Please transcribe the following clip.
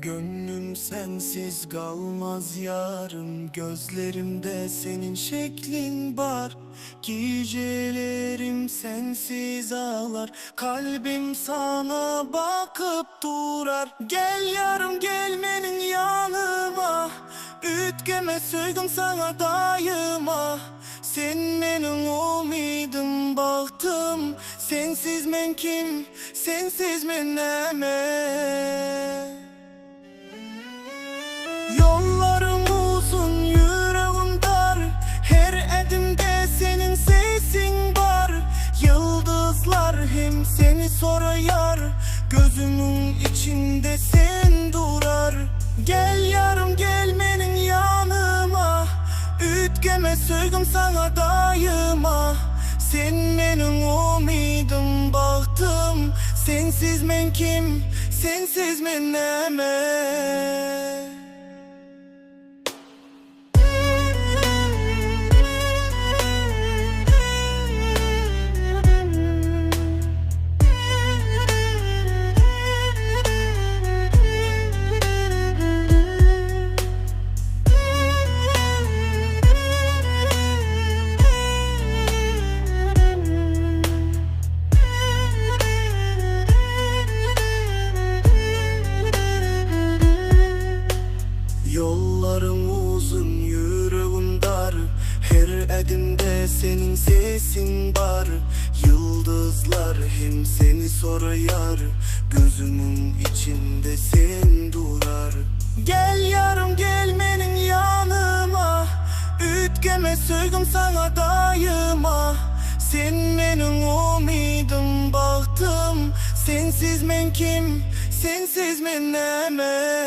Gönlüm sensiz kalmaz yarım. Gözlerimde senin şeklin var. Gecelerim sensiz ağlar. Kalbim sana bakıp durar. Gel yarım gelmenin yanıma. Ütkeme söydüm sana daima. Sen benim umidim bahtım. Sensiz men kim, sensiz men neme. Yollarım uzun, yüreğim dar. Her adımda senin sesin var. Yıldızlar hem seni soruyor. Gözümün içinde sen durar. Gel yarım gelmenin yanıma. Ütkeme söygüm sana daima. Sen benim umidim bahtım. Sensiz men kim, sensiz men neme. Yollarım uzun, yüreğim dar. Her adımda senin sesin var. Yıldızlar hem seni soruyor. Gözümün içinde sen durar. Gel yarım gelmenin yanıma. Ütkeme söygüm sana daima. Sen benim umidim bahtım. Sensiz men kim, sensiz men neme.